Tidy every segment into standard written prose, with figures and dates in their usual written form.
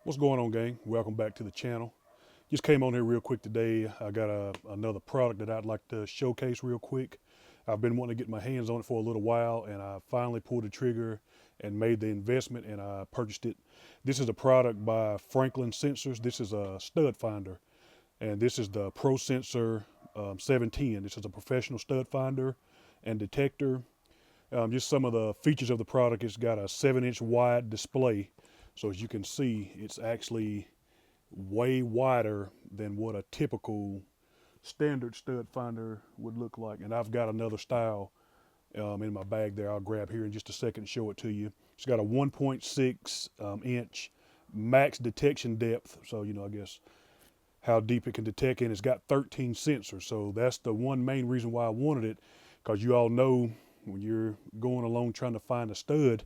What's going on, gang? Welcome back to the channel. Just came on here real quick today. I got another product that I'd like to showcase real quick. I've been wanting to get my hands on it for a little while, and I finally pulled the trigger and made the investment, and I purchased it. This is a product by Franklin Sensors. This is a stud finder, and this is the ProSensor 710. This is a professional stud finder and detector. Just some of the features of the product. It's got a 7-inch wide display. So as you can see, it's actually way wider than what a typical standard stud finder would look like. And I've got another style in my bag there. I'll grab here in just a second and show it to you. It's got a 1.6 inch max detection depth. So, I guess how deep it can detect, and it's got 13 sensors. So that's the one main reason why I wanted it, because you all know when you're going along trying to find a stud,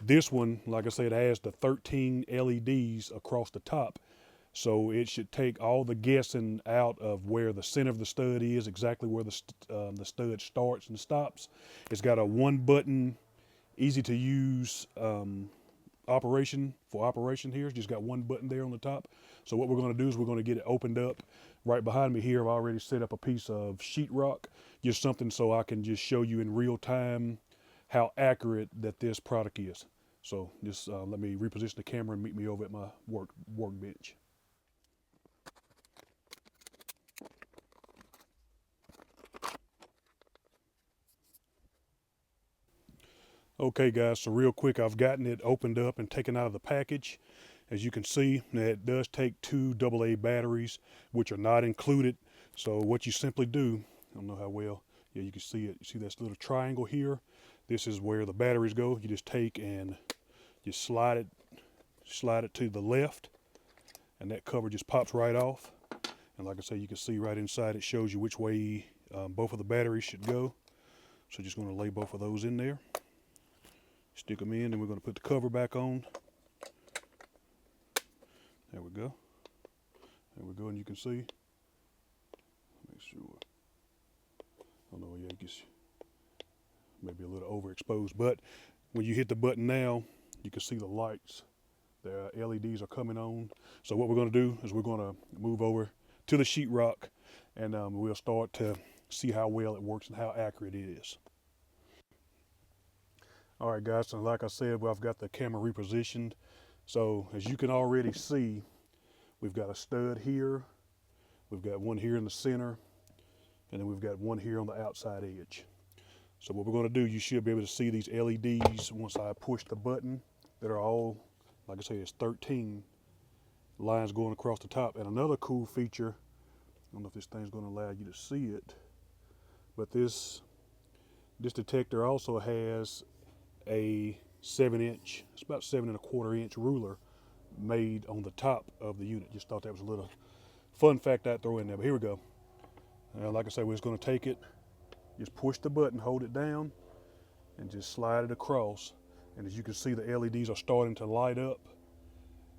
this one, like I said, has the 13 LEDs across the top. So it should take all the guessing out of where the center of the stud is, exactly where the stud starts and stops. It's got a one button, easy to use operation here. It's just got one button there on the top. So what we're going to do is we're going to get it opened up. Right behind me here, I've already set up a piece of sheetrock, just something so I can just show you in real time how accurate that this product is. So just let me reposition the camera and meet me over at my workbench. Okay guys, so real quick, I've gotten it opened up and taken out of the package. As you can see, it does take 2 AA batteries, which are not included. So what you simply do, I don't know how well, yeah, you can see it. You see this little triangle here? This is where the batteries go. You just take and just slide it to the left, and that cover just pops right off. And like I say, you can see right inside it shows you which way both of the batteries should go. So just going to lay both of those in there, stick them in, and we're going to put the cover back on. There we go. There we go, and you can see. Make sure. I don't know, yeah, it gets maybe a little overexposed, but when you hit the button now, you can see the lights. The LEDs are coming on. So what we're going to do is we're going to move over to the sheetrock, and we'll start to see how well it works and how accurate it is. All right, guys, so like I said, I've got the camera repositioned. So as you can already see, we've got a stud here, we've got one here in the center, and then we've got one here on the outside edge. So what we're going to do, you should be able to see these LEDs once I push the button that are all, like I say, it's 13 lines going across the top. And another cool feature, I don't know if this thing's going to allow you to see it, but this detector also has a 7-inch, it's about 7¼ inch ruler made on the top of the unit. Just thought that was a little fun fact I'd throw in there, but here we go. Like I say, we're just going to take it, just push the button, hold it down, and just slide it across. And as you can see, the LEDs are starting to light up.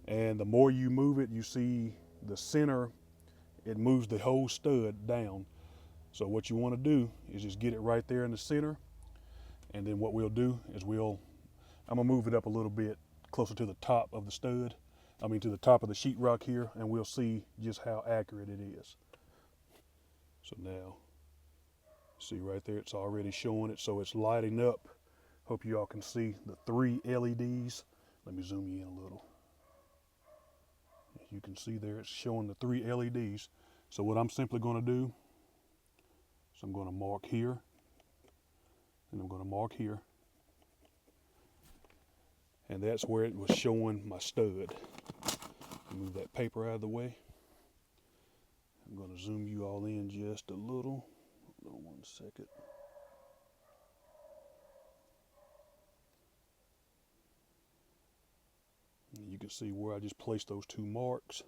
And the more you move it, you see the center, it moves the whole stud down. So what you want to do is just get it right there in the center. And then what we'll do is I'm gonna move it up a little bit closer to the top of the stud. To the top of the sheetrock here, and we'll see just how accurate it is. So now, see right there, it's already showing it, so it's lighting up. Hope you all can see the 3 LEDs. Let me zoom you in a little. As you can see there, it's showing the 3 LEDs. So what I'm simply gonna do is I'm gonna mark here, and I'm going to mark here, and that's where it was showing my stud. Move that paper out of the way. I'm going to zoom you all in just a little. Hold on 1 second. And you can see where I just placed those 2 marks.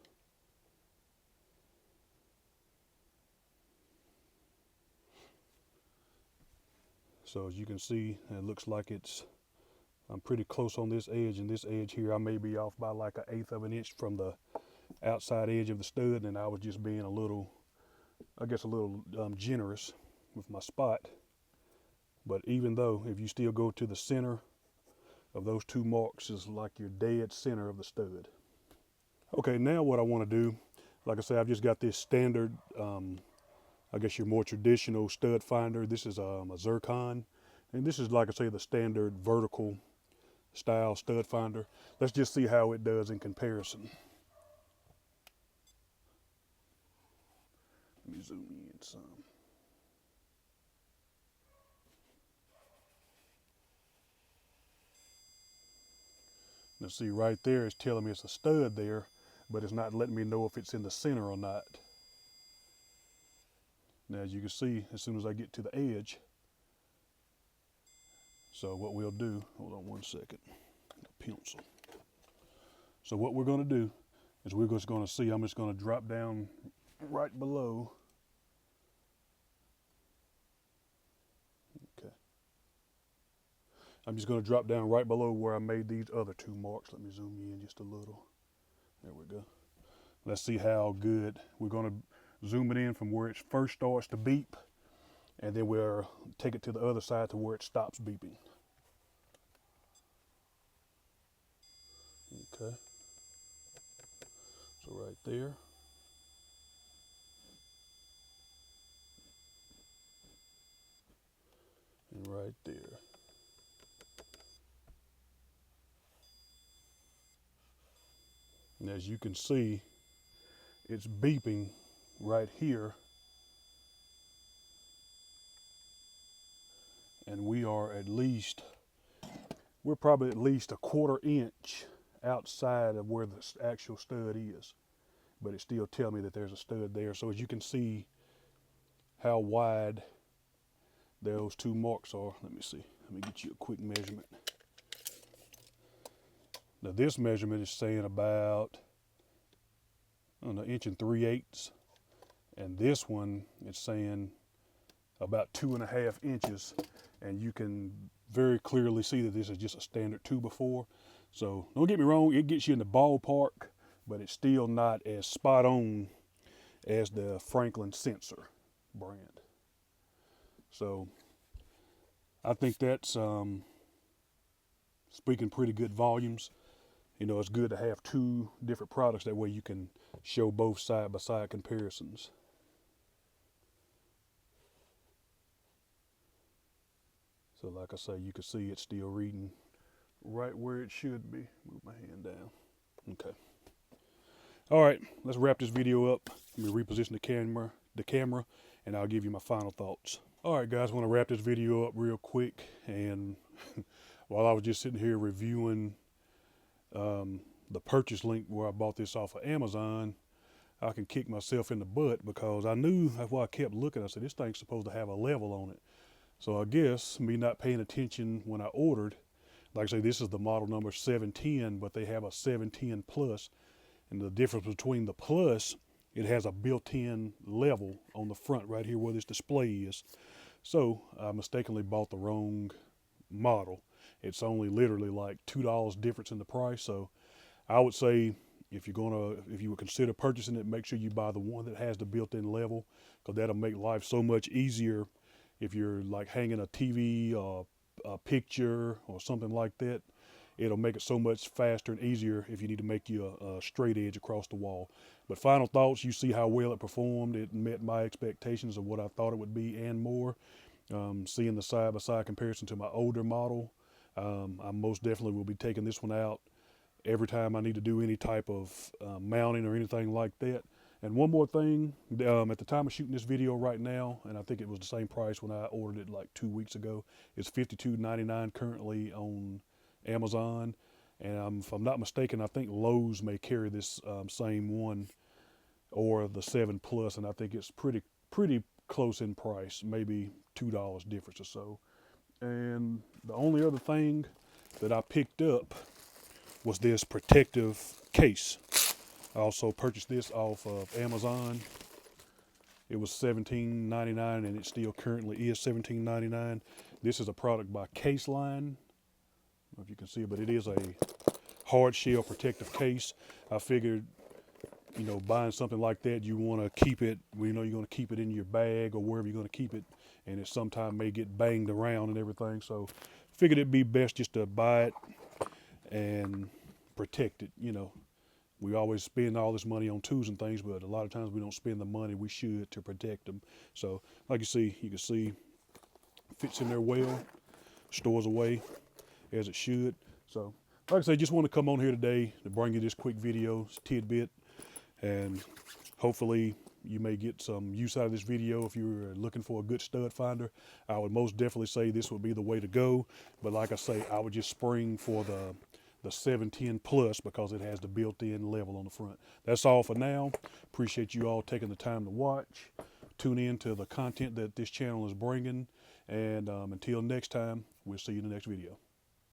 So as you can see, it looks like I'm pretty close on this edge, and this edge here I may be off by like 1/8 inch from the outside edge of the stud, and I was just being a little, I guess, a little generous with my spot. But even though, if you still go to the center of those 2 marks, is like your dead center of the stud. Okay, now what I want to do, like I say, I've just got this standard, I guess your more traditional stud finder. This is a zircon, and this is, like I say, the standard vertical style stud finder. Let's just see how it does in comparison. Let me zoom in some. Now see right there, it's telling me it's a stud there, but it's not letting me know if it's in the center or not. Now as you can see, as soon as I get to the edge, so what we'll do, hold on one second, pencil. So what we're gonna do is we're just gonna see, I'm just gonna drop down right below. Okay. I'm just gonna drop down right below where I made these other two marks. Let me zoom in just a little. There we go. Let's see how good. We're gonna zoom it in from where it first starts to beep, and then we'll take it to the other side to where it stops beeping. Okay. So right there. And right there. And as you can see, it's beeping right here. And we're probably at least a 1/4 inch outside of where the actual stud is. But it still tells me that there's a stud there. So as you can see how wide those two marks are. Let me see. Let me get you a quick measurement. Now this measurement is saying about, I don't know, 1 3/8. And this one is saying about 2.5 inches. And you can very clearly see that this is just a standard 2x4. So don't get me wrong, it gets you in the ballpark, but it's still not as spot on as the Franklin Sensor brand. So I think that's speaking pretty good volumes. You know, it's good to have two different products. That way you can show both side-by-side comparisons. So like I say, you can see it's still reading right where it should be. Move my hand down. Okay. All right, let's wrap this video up. Let me reposition the camera, and I'll give you my final thoughts. All right, guys, I want to wrap this video up real quick. And while I was just sitting here reviewing the purchase link where I bought this off of Amazon, I can kick myself in the butt because I knew, that's why I kept looking. I said, this thing's supposed to have a level on it. So I guess me not paying attention when I ordered, like I say, this is the model number 710, but they have a 710 plus. And the difference between the plus, it has a built-in level on the front right here where this display is. So I mistakenly bought the wrong model. It's only literally like $2 difference in the price. So I would say if you would consider purchasing it, make sure you buy the one that has the built-in level, because that'll make life so much easier if you're like hanging a TV or a picture or something like that. It'll make it so much faster and easier if you need to make you a straight edge across the wall. But final thoughts, you see how well it performed. It met my expectations of what I thought it would be and more. Seeing the side-by-side comparison to my older model, I most definitely will be taking this one out every time I need to do any type of mounting or anything like that. And one more thing, at the time of shooting this video right now, and I think it was the same price when I ordered it like 2 weeks ago, it's $52.99 currently on Amazon. And if I'm not mistaken, I think Lowe's may carry this same one, or the 7 Plus, and I think it's pretty close in price, maybe $2 difference or so. And the only other thing that I picked up was this protective case. I also purchased this off of Amazon. It was $17.99, and it still currently is $17.99. This is a product by Case Line. I don't know if you can see it, but it is a hard shell protective case. I figured, you know, buying something like that, you want to keep it, you know, you're going to keep it in your bag or wherever you're going to keep it, and it sometime may get banged around and everything. So figured it'd be best just to buy it and protect it, you know, We always spend all this money on tools and things, but a lot of times we don't spend the money we should to protect them. So like you can see fits in there well, stores away as it should. So like I say, just want to come on here today to bring you this quick video tidbit, and hopefully you may get some use out of this video. If you're looking for a good stud finder, I would most definitely say this would be the way to go. But like I say, I would just spring for the 710 plus because it has the built-in level on the front. That's all for now. Appreciate you all taking the time to watch. Tune in to the content that this channel is bringing. And until next time, we'll see you in the next video.